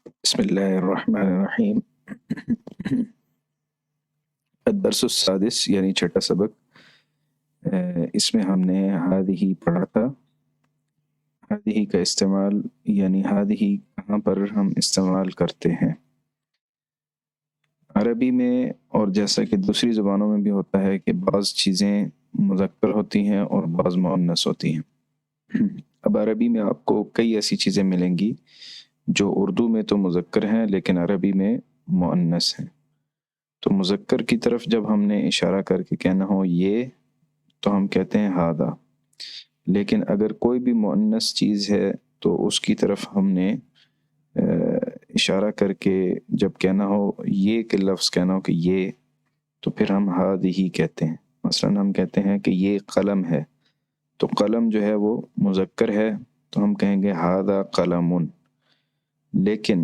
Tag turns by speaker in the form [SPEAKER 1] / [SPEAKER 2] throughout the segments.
[SPEAKER 1] بسم الله الرحمن الرحیم الدرس السادس یعنی چھٹا سبق۔ اس میں ہم نے ہادہی پڑھا تھا۔ ہادہی کا استعمال یعنی ہادہی کہاں پر ہم استعمال کرتے ہیں عربی میں، اور جیسا کہ دوسری زبانوں میں بھی ہوتا ہے کہ بعض چیزیں مذکر ہوتی ہیں اور بعض مؤنث ہوتی ہیں۔ اب عربی میں آپ کو کئی ایسی چیزیں ملیں گی جو اردو میں تو مذکر ہیں لیکن عربی میں مؤنث ہیں۔ تو مذکر کی طرف جب ہم نے اشارہ کر کے کہنا ہو یہ، تو ہم کہتے ہیں ہادہ، لیکن اگر کوئی بھی مؤنث چیز ہے تو اس کی طرف ہم نے اشارہ کر کے جب کہنا ہو یہ کہ لفظ کہنا ہو کہ یہ، تو پھر ہم ہادہی کہتے ہیں۔ مثلا ہم کہتے ہیں کہ یہ قلم ہے، تو قلم جو ہے وہ مذکر ہے تو ہم کہیں گے ہادہ قلم۔ لیکن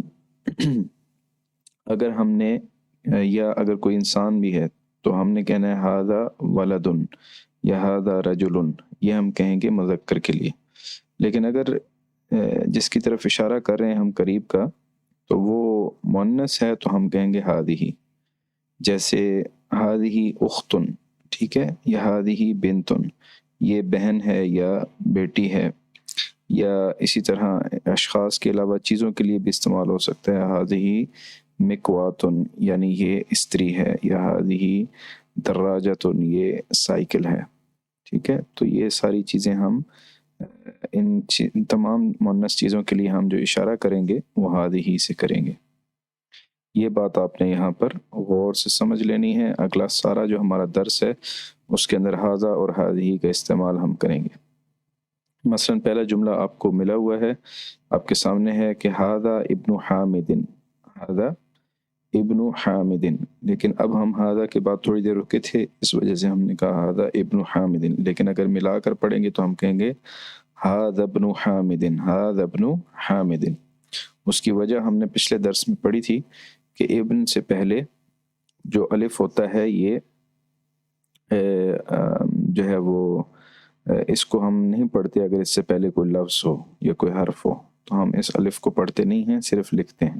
[SPEAKER 1] اگر ہم نے یا اگر کوئی انسان بھی ہے تو ہم نے کہنا ہے ہادہ ولدن یا ہادہ رجل، یہ ہم کہیں گے مذکر کے لیے۔ لیکن اگر جس کی طرف اشارہ کر رہے ہیں ہم قریب کا تو وہ مؤنث ہے تو ہم کہیں گے ہادہی، جیسے ہادہی اختن، ٹھیک ہے، یا ہادہی بنتن، یہ بہن ہے یا بیٹی ہے، یا اسی طرح اشخاص کے علاوہ چیزوں کے لیے بھی استعمال ہو سکتا ہے۔ ہادہی مکواتن یعنی یہ استری ہے، یا ہادہی دراجتن یہ سائیکل ہے، ٹھیک ہے۔ تو یہ ساری چیزیں ہم ان تمام مؤنث چیزوں کے لیے ہم جو اشارہ کریں گے وہ ہادہی سے کریں گے۔ یہ بات آپ نے یہاں پر غور سے سمجھ لینی ہے۔ اگلا سارا جو ہمارا درس ہے اس کے اندر ہادہ اور ہادہی کا استعمال ہم کریں گے۔ مثلا پہلا جملہ آپ کو ملا ہوا ہے، آپ کے سامنے ہے کہ ہادہ ابن حامد، ہادہ ابن حامد، لیکن اب ہم ہادہ کے بعد تھوڑی دیر رکے تھے، اس وجہ سے ہم نے کہا ہادہ ابن حامد، لیکن اگر ملا کر پڑھیں گے تو ہم کہیں گے ہادہ ابن حامد، ہادہ ابن حامد۔ اس کی وجہ ہم نے پچھلے درس میں پڑھی تھی کہ ابن سے پہلے جو الف ہوتا ہے یہ جو ہے وہ اس کو ہم نہیں پڑھتے اگر اس سے پہلے کوئی لفظ ہو یا کوئی حرف ہو، تو ہم اس الف کو پڑھتے نہیں ہیں، صرف لکھتے ہیں۔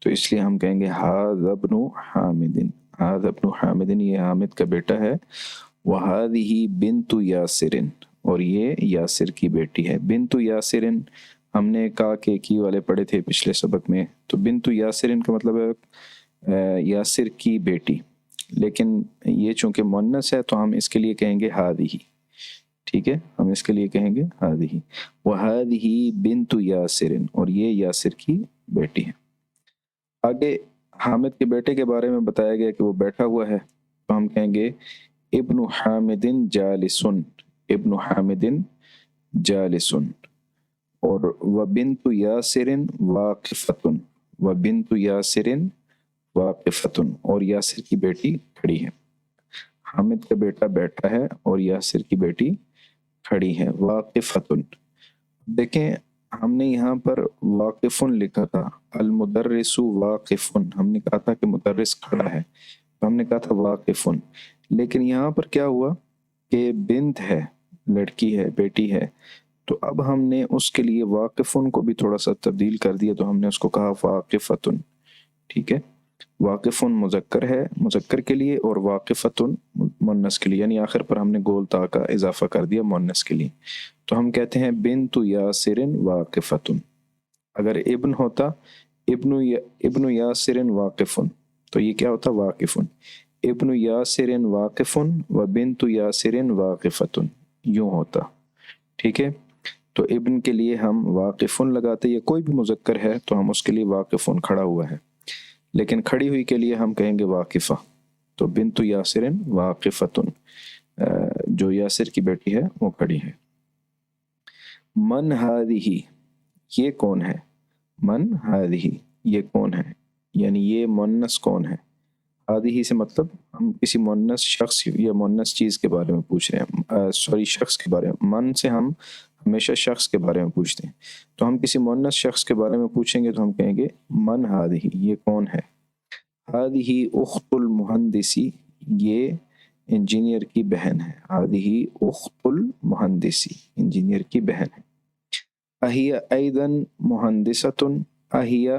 [SPEAKER 1] تو اس لیے ہم کہیں گے ہذا ابن حامد، ہذا ابن حامد، یہ حامد کا بیٹا ہے۔ وہذہ بنت یاسر، اور یہ یاسر کی بیٹی ہے۔ بنت یاسر ہم نے کہا کہ کی والے پڑھے تھے پچھلے سبق میں، تو بنت یاسر کا مطلب ہے یاسر کی بیٹی، لیکن یہ چونکہ مؤنث ہے تو ہم اس کے لیے کہیں گے ہذہ، ٹھیک ہے، ہم اس کے لیے کہیں گے ہذہ۔ وہذہ بنت یاسر، اور یہ یاسر کی بیٹی ہے۔ آگے حامد کے بیٹے کے بارے میں بتایا گیا کہ وہ بیٹھا ہوا ہے، تو ہم کہیں گے ابن حامد جالس، ابن حامد جالس، اور وبنت یاسر واقفۃ، وبنت یاسر واقفۃ، اور یاسر کی بیٹی کھڑی ہے۔ حامد کا بیٹا بیٹھا ہے اور یاسر کی بیٹی کھڑی ہے۔ واقفۃ، دیکھیں ہم نے یہاں پر واقفن لکھا تھا، المدرس واقفن، ہم نے کہا تھا کہ مدرس کھڑا ہے، تو ہم نے کہا تھا واقفن، لیکن یہاں پر کیا ہوا کہ بنت ہے، لڑکی ہے، بیٹی ہے، تو اب ہم نے اس کے لیے واقفن کو بھی تھوڑا سا تبدیل کر دیا، تو ہم نے اس کو کہا واقفتن، ٹھیک ہے۔ واقفن مذکر ہے، مذکر کے لیے، اور واقفتن مؤنث کے لیے، یعنی آخر پر ہم نے گول تا کا اضافہ کر دیا مؤنث کے لیے، تو ہم کہتے ہیں بنت یاسر واقفتن۔ اگر ابن ہوتا ابن یاسر واقفن، تو یہ کیا ہوتا واقفن، ابن یاسر واقفن و بنت یاسر واقفتن، یوں ہوتا، ٹھیک ہے۔ تو ابن کے لیے ہم واقفن لگاتے، یا کوئی بھی مذکر ہے تو ہم اس کے لیے واقفن کھڑا ہوا ہے، لیکن کھڑی ہوئی کے لیے ہم کہیں گے واقفہ، تو بنت یاسر واقفتن، جو یاسر کی بیٹی ہے وہ کھڑی ہے۔ من ہذہ، یہ کون ہے، من ہذہ، یہ کون ہے، یعنی یہ مؤنث کون ہے۔ ہذہ سے مطلب ہم کسی مؤنث شخص یا مؤنث چیز کے بارے میں پوچھ رہے ہیں، شخص کے بارے میں۔ من سے ہم ہمیشہ شخص کے بارے میں پوچھتے ہیں، تو ہم کسی مؤنث شخص کے بارے میں پوچھیں گے تو ہم کہیں گے من ہذہ، یہ کون ہے۔ ہذہ اخت المہندسی، یہ انجینئر کی بہن ہے، ہذہ اخت المہندسی، انجینئر کی بہن ہے۔ اہیا ایضا مہندسۃ، اہیا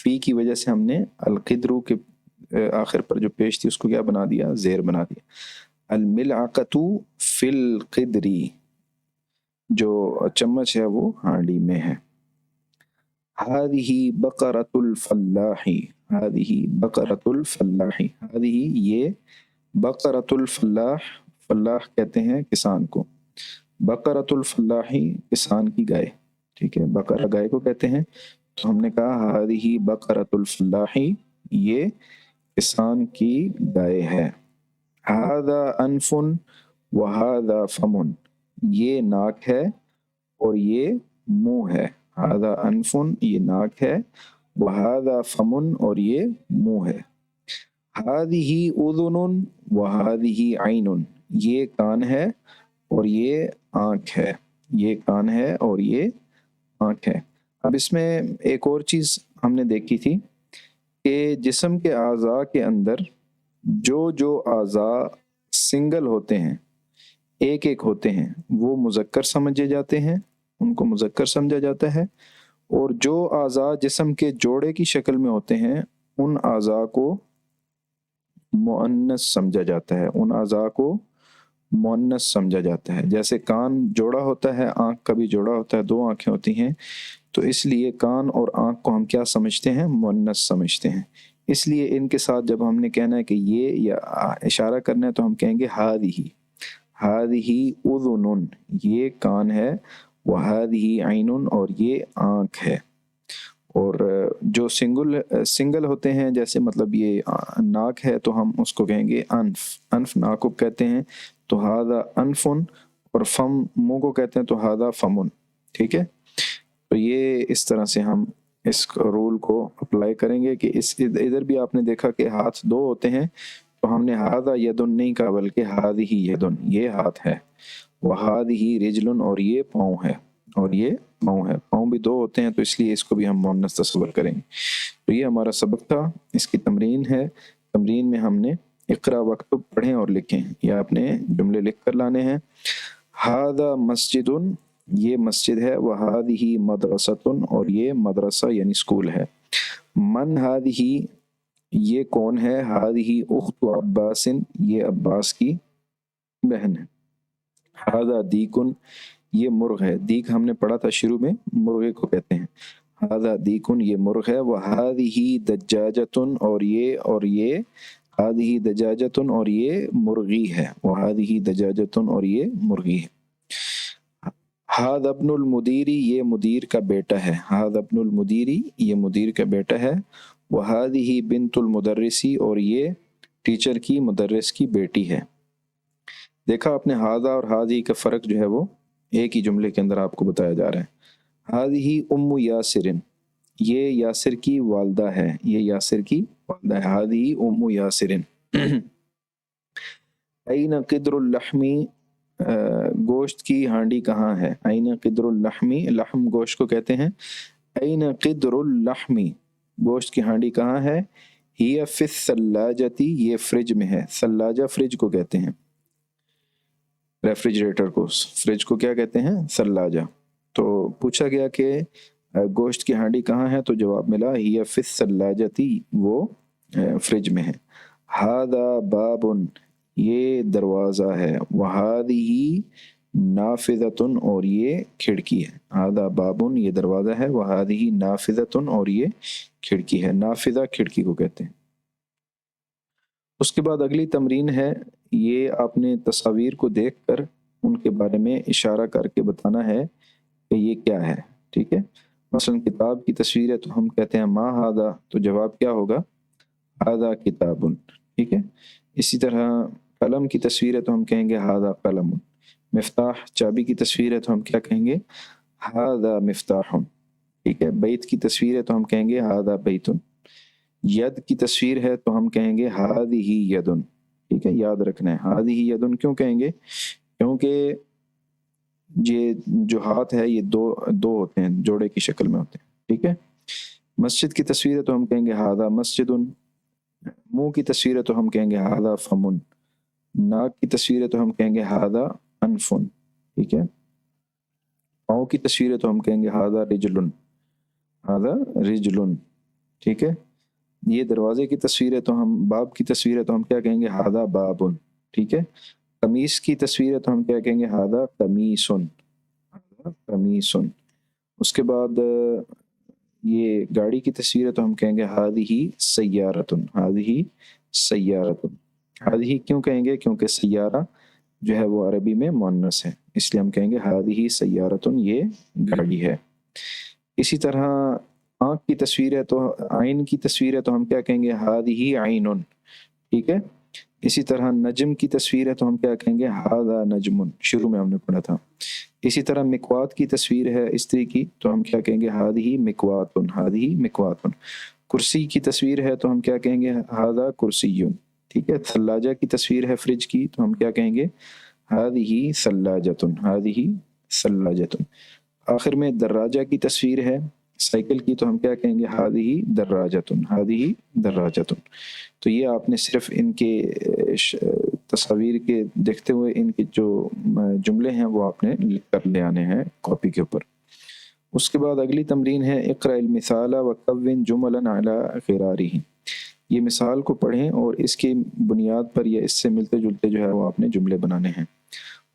[SPEAKER 1] فی کی وجہ سے ہم نے القدرو کے آخر پر جو پیش تھی اس کو کیا بنا دیا؟ زیر بنا دیا. الملعقۃ فی القدری، جو چمچ ہے وہ ہانڈی میں ہے. هذه بقرۃ الفلاح، هذه بقرۃ الفلاح، هذه یہ بقرۃ الفلاح، فلاح کہتے ہیں کسان کو، بقرۃ الفلاح کسان کی گائے، ٹھیک ہے، بقرہ گائے کو کہتے ہیں. تو ہم نے کہا هذه بقرۃ الفلاح، یہ کسان کی گائے ہے. هذا انف وهذا فم، یہ ناک ہے اور یہ منہ ہے. هذا انف، یہ ناک ہے، وهذا فم، اور یہ منہ ہے. هذه اذن وهذه عین، یہ کان ہے اور یہ آنکھ ہے، یہ کان ہے اور یہ آنکھ ہے. اب اس میں ایک اور چیز ہم نے دیکھی تھی کہ جسم کے اعضاء کے اندر جو اعضاء سنگل ہوتے ہیں، ایک ایک ہوتے ہیں، وہ مذکر سمجھے جاتے ہیں، ان کو مذکر سمجھا جاتا ہے. اور جو اعضاء جسم کے جوڑے کی شکل میں ہوتے ہیں ان اعضاء کو مؤنث سمجھا جاتا ہے، ان اعضاء کو مؤنث سمجھا جاتا ہے. جیسے کان جوڑا ہوتا ہے، آنکھ کا بھی جوڑا ہوتا ہے، دو آنکھیں ہوتی ہیں، تو اس لیے کان اور آنکھ کو ہم کیا سمجھتے ہیں؟ مؤنث سمجھتے ہیں. اس لیے ان کے ساتھ جب ہم نے کہنا ہے کہ یہ یا اشارہ کرنا ہے تو ہم کہیں گے ہذہ، ہذہ اذن، یہ کان ہے، وہذہ عین، اور یہ آنکھ ہے. اور جو سنگل ہوتے ہیں، جیسے مطلب یہ ناک ہے تو ہم اس کو کہیں گے انف، انف ناک کو کہتے ہیں تو ہذا انف، اور فم منہ کو کہتے ہیں تو ہذا فم. ٹھیک ہے، تو یہ اس طرح سے ہم اس رول کو اپلائی کریں گے کہ اس ادھر بھی آپ نے دیکھا کہ ہاتھ دو ہوتے ہیں تو ہم نے ہذا یدن نہیں کہا بلکہ ہذہ یدن، یہ ہاتھ ہے، وہذہ رجل، اور یہ پاؤں ہے، اور یہ پاؤں ہے. پاؤں بھی دو ہوتے ہیں تو اس لیے اس کو بھی ہم مؤنث تصور کریں گے. تو یہ ہمارا سبق تھا، اس کی تمرین ہے. تمرین میں ہم نے اقرا واکتب پڑھیں اور لکھیں، یا اپنے جملے لکھ کر لانے ہیں. ھذا مسجد، یہ مسجد ہے، وہذہ مدرسۃ، اور یہ مدرسہ یعنی اسکول ہے. من ھذہ، یہ کون ہے؟ ھذہ اخت عباس، یہ عباس کی بہن ہے. ھذا دیک، یہ مرغ ہے. دیک ہم نے پڑھا تھا شروع میں، مرغے کو کہتے ہیں. ھذا دیک، یہ مرغ ہے. وھذہ دجاجۃ، اور یہ ھذہ دجاجۃ، اور یہ مرغی ہے. وھذہ دجاجۃ، اور یہ مرغی ہے. ھذا ابن المدیر، یہ مدیر کا بیٹا ہے. ھذا ابن المدیر، یہ مدیر کا بیٹا ہے. وھذہ بنت المدرس، اور یہ ٹیچر کی، مدرس کی بیٹی ہے. دیکھا آپ نے ھذا اور ھذہ کا فرق جو ہے وہ ایک ہی جملے کے اندر آپ کو بتایا جا رہا ہے. ھذہ ام یاسر، یہ یاسر کی والدہ ہے، یہ یاسر کی والدہ ہے. ھذہ ام یاسر. این قدر اللحم، گوشت کی ہانڈی کہاں ہے؟ این قدر اللحم، لحم گوشت کو کہتے ہیں. این قدر اللحم، گوشت کی ہانڈی کہاں ہے؟ ہی فی الثلاجۃ، یہ فریج میں ہے. ثلاجہ فریج کو کہتے ہیں، ریفریجریٹر کو، فریج کو کیا کہتے ہیں؟ ثلاجہ. تو پوچھا گیا کہ گوشت کی ہانڈی کہاں ہے، تو جواب ملا ہی فی الثلاجۃ، وہ فریج میں ہے. ھذا باب، یہ دروازہ ہے. وھذہ نافذۃ، اور یہ کھڑکی ہے. ھذا باب، یہ دروازہ ہے. وھذہ نافذۃ، اور یہ کھڑکی ہے. نافذہ کھڑکی کو کہتے ہیں. اس کے بعد اگلی تمرین ہے، یہ آپ نے تصاویر کو دیکھ کر ان کے بارے میں اشارہ کر کے بتانا ہے کہ یہ کیا ہے. ٹھیک ہے، مثلا کتاب کی تصویر ہے تو ہم کہتے ہیں ما ھذا، تو جواب کیا ہوگا؟ ھذا کتاب. ٹھیک ہے، اسی طرح قلم کی تصویر ہے تو ہم کہیں گے ھذا قلم. مفتاح چابی کی تصویر ہے تو ہم کیا کہیں گے؟ ھذا مفتاح. ٹھیک ہے، بیت کی تصویر ہے تو ہم کہیں گے ھذا بیت. ید کی تصویر ہے تو ہم کہیں گے ھذہ ید. ٹھیک ہے، یاد رکھنا ہے ھذہ ید کیوں کہیں گے؟ کیونکہ یہ جو ہاتھ ہے یہ دو ہوتے ہیں، جوڑے کی شکل میں ہوتے ہیں. ٹھیک ہے، مسجد کی تصویر ہے تو ہم کہیں گے ھذا مسجد. منہ کی تصویر ہے تو ہم کہیں گے ھذا فم. ناک کی تصویر ہے تو ہم کہیں گے ھذا انف. ٹھیک ہے، پاؤں کی تصویر ہے تو ہم کہیں گے ھذا رجل، ھذا رجل. ٹھیک ہے، یہ دروازے کی تصویر ہے تو ہم باب کی تصویر ہے تو ہم کیا کہیں گے ہادہ بابن، ٹھیک ہے، قمیص کی تصویر ہے تو ہم کیا کہیں گے ہادہ قمیصن، قمیصن۔ اس کے بعد یہ گاڑی کی تصویر ہے تو ہم کہیں گے ہادہ سیارتن، ہادہ سیارتن۔ ہادہ کیوں کہیں گے؟ کیونکہ سیارہ جو ہے وہ عربی میں مؤنث ہے، اس لیے ہم کہیں گے ہادہ سیارتن، یہ گاڑی ہے۔ اسی طرح آنکھ کی تصویر ہے تو عین کی تصویر ہے تو ہم کیا کہیں گے ہادہ عین، ٹھیک ہے۔ اسی طرح نجم کی تصویر ہے تو ہم کیا کہیں گے ہذا نجم، شروع میں ہم نے پڑھا تھا۔ اسی طرح مکوات کی تصویر ہے استری کی تو ہم کیا کہیں گے ہذہ مکوات، ہذہ مکوات۔ کرسی کی تصویر ہے تو ہم کیا کہیں گے ہذا کرسی، ٹھیک ہے۔ ثلاجہ کی تصویر ہے فریج کی تو ہم کیا کہیں گے ہذہ ثلاجۃ، ہذہ ثلاجۃ۔ آخر میں دراجہ کی تصویر ہے سائیکل کی تو ہم کیا کہیں گے ہذہ دراجۃ، ہذہ دراجۃ۔ تو یہ آپ نے صرف ان کے تصاویر کے دیکھتے ہوئے ان کے جو جملے ہیں وہ آپ نے لکھ کر لے آنے ہیں کاپی کے اوپر۔ اس کے بعد اگلی تمرین ہے اقرأ المثال وکون جملا علی غرارہ، یہ مثال کو پڑھیں اور اس کی بنیاد پر یا اس سے ملتے جلتے جو ہے وہ آپ نے جملے بنانے ہیں۔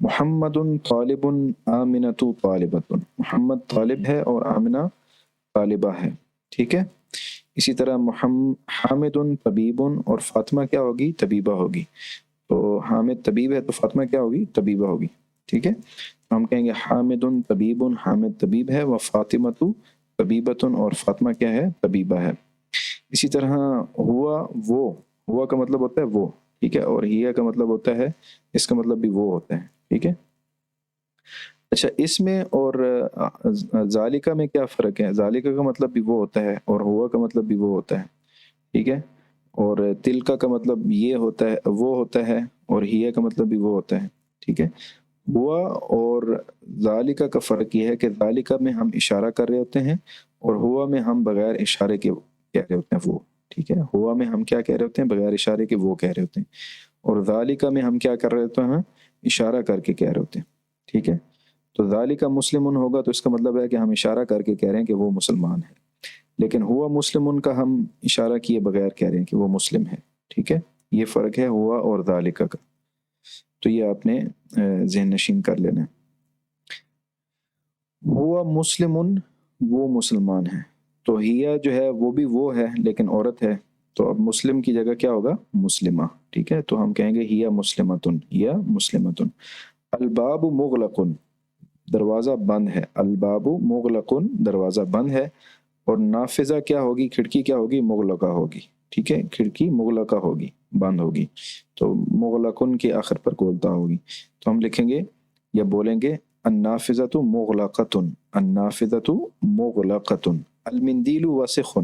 [SPEAKER 1] محمد طالب آمنۃ طالبۃ، محمد طالب ہے اور آمنہ طالبہ ہے، ٹھیک ہے۔ اسی طرح حامد طبیب اور فاطمہ کیا ہوگی؟ طبیبہ ہوگی۔ تو حامد طبیب ہے تو فاطمہ کیا ہوگی؟ طبیبہ ہوگی، ٹھیک ہے۔ ہم کہیں گے حامد طبیب، حامد طبیب ہے، و فاطمہ طبیبۃ اور فاطمہ کیا ہے؟ طبیبہ ہے۔ اسی طرح ہوا کا مطلب ہوتا ہے وہ، ٹھیک ہے، اور ہیا کا مطلب ہوتا ہے، اس کا مطلب بھی وہ ہوتا ہے، ٹھیک ہے۔ اچھا، اس میں اور ذالکہ میں کیا فرق ہے؟ ذالکہ کا مطلب بھی وہ ہوتا ہے اور ہوا کا مطلب بھی وہ ہوتا ہے، ٹھیک ہے، اور تلکا کا مطلب یہ ہوتا ہے، وہ ہوتا ہے، اور ہیا کا مطلب بھی وہ ہوتا ہے، ٹھیک ہے۔ ہوا اور ذالکہ کا فرق یہ ہے کہ ذالکہ میں ہم اشارہ کر رہے ہوتے ہیں اور ہوا میں ہم بغیر اشارے کے کہہ رہے ہوتے ہیں وہ، ٹھیک ہے۔ ہوا میں ہم کیا کہہ رہے ہوتے ہیں؟ بغیر اشارے کے وہ کہہ رہے ہوتے ہیں، اور ذالکہ میں ہم کیا کر رہے ہوتے ہیں؟ اشارہ کر کے کہہ رہے ہوتے ہیں، ٹھیک ہے۔ تو ذالکہ مسلمن ہوگا تو اس کا مطلب ہے کہ ہم اشارہ کر کے کہہ رہے ہیں کہ وہ مسلمان ہے، لیکن ہوا مسلمن کا ہم اشارہ کیے بغیر کہہ رہے ہیں کہ وہ مسلم ہے، ٹھیک ہے۔ یہ فرق ہے ہوا اور ذالکہ کا، تو یہ آپ نے ذہن نشین کر لینا ہے۔ ہوا مسلمن، وہ مسلمان ہے، تو ہیا جو ہے وہ بھی وہ ہے لیکن عورت ہے، تو اب مسلم کی جگہ کیا ہوگا؟ مسلمہ، ٹھیک ہے۔ تو ہم کہیں گے ہیا مسلمتن، ہیا مسلمتن۔ الباب مغلق، دروازہ بند ہے، الباب مغلق، دروازہ بند ہے، اور نافذہ کیا ہوگی؟ کھڑکی کیا ہوگی؟ مغلقہ ہوگی، ٹھیک ہے، کھڑکی مغلقہ ہوگی، بند ہوگی، تو مغلقن کے آخر پر گولتا ہوگی، تو ہم لکھیں گے یا بولیں گے النافذۃ مغلقۃ، النافذۃ مغلقۃ۔ المندیل وسخ،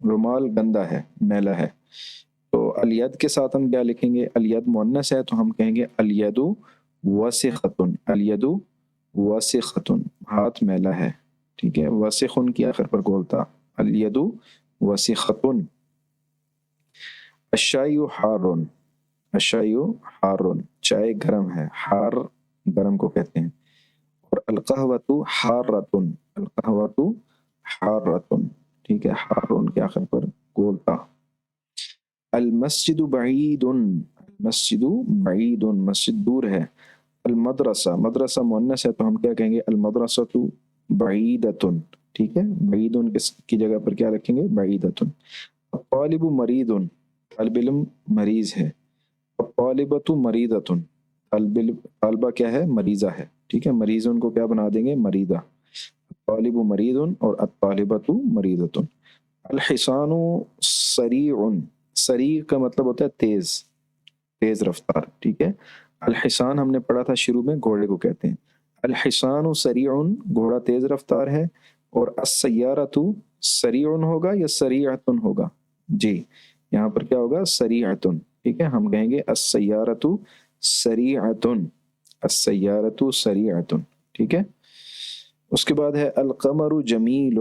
[SPEAKER 1] رومال گندا ہے، میلا ہے، تو الید کے ساتھ ہم کیا لکھیں گے؟ الید مؤنث ہے تو ہم کہیں گے الید وسخۃ، الید وسخۃ، ہاتھ میلا ہے، ٹھیک ہے، وسخن کی آخر پر گولتا، الید وسخۃ۔ الشائی حار، الشائی حار، چائے گرم ہے، حار گرم کو کہتے ہیں، اور القہوۃ حارۃ، القہوۃ حارۃ، ٹھیک ہے، حارن کے آخر پر گولتا۔ المسجد بعید، المسجد بعید، مسجد دور ہے۔ المدرسہ، مدرسہ مؤنث ہے تو ہم کیا کہیں گے؟ المدرسۃ بعیدۃ، ٹھیک ہے، بعید کی جگہ پر کیا رکھیں گے؟ بعیدۃ۔ الطالب مریض، طالب علم مریض ہے۔ الطالبۃ مریضۃ، طالبہ کیا ہے؟ مریضہ ہے، ٹھیک ہے، مریض ان کو کیا بنا دیں گے؟ مریضہ۔ الطالب مریض اور الطالبۃ مریضۃ۔ الحصان سریع، سریع کا مطلب ہوتا ہے تیز، تیز رفتار، ٹھیک ہے۔ الحصان ہم نے پڑھا تھا شروع میں، گھوڑے کو کہتے ہیں۔ الحصان سریع، گھوڑا تیز رفتار ہے، اور السیارۃ سریع ہوگا یا سریعۃ ہوگا؟ جی، یہاں پر کیا ہوگا؟ سریعۃ، ٹھیک ہے، ہم کہیں گے السیارۃ سریعۃ، السیارۃ سریعۃ، ٹھیک ہے۔ اس کے بعد ہے القمر جمیل،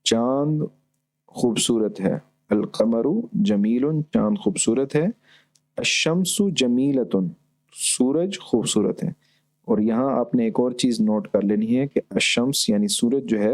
[SPEAKER 1] چاند خوبصورت ہے، القمر جمیل، چاند خوبصورت ہے۔ الشمس جمیلۃ، سورج خوبصورت ہے، اور یہاں آپ نے ایک اور چیز نوٹ کر لینی ہے کہ الشمس یعنی سورج جو ہے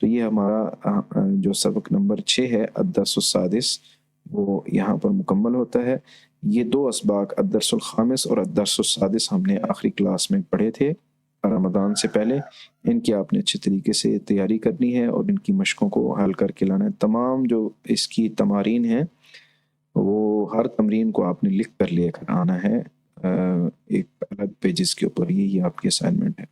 [SPEAKER 1] تو یہ ہمارا جو سبق نمبر 6 ہے الدرس السادس وہ یہاں پر مکمل ہوتا ہے۔ یہ دو اسباق الدرس الخامس اور الدرس السادس ہم نے آخری کلاس میں پڑھے تھے رمضان سے پہلے۔ ان کی آپ نے اچھے طریقے سے تیاری کرنی ہے اور ان کی مشقوں کو حل کر کے لانا ہے۔ تمام جو اس کی تمارین ہیں وہ ہر تمرین کو آپ نے لکھ کر لے کر آنا ہے ایک الگ پیجز کے اوپر۔ یہ آپ کی اسائنمنٹ ہے۔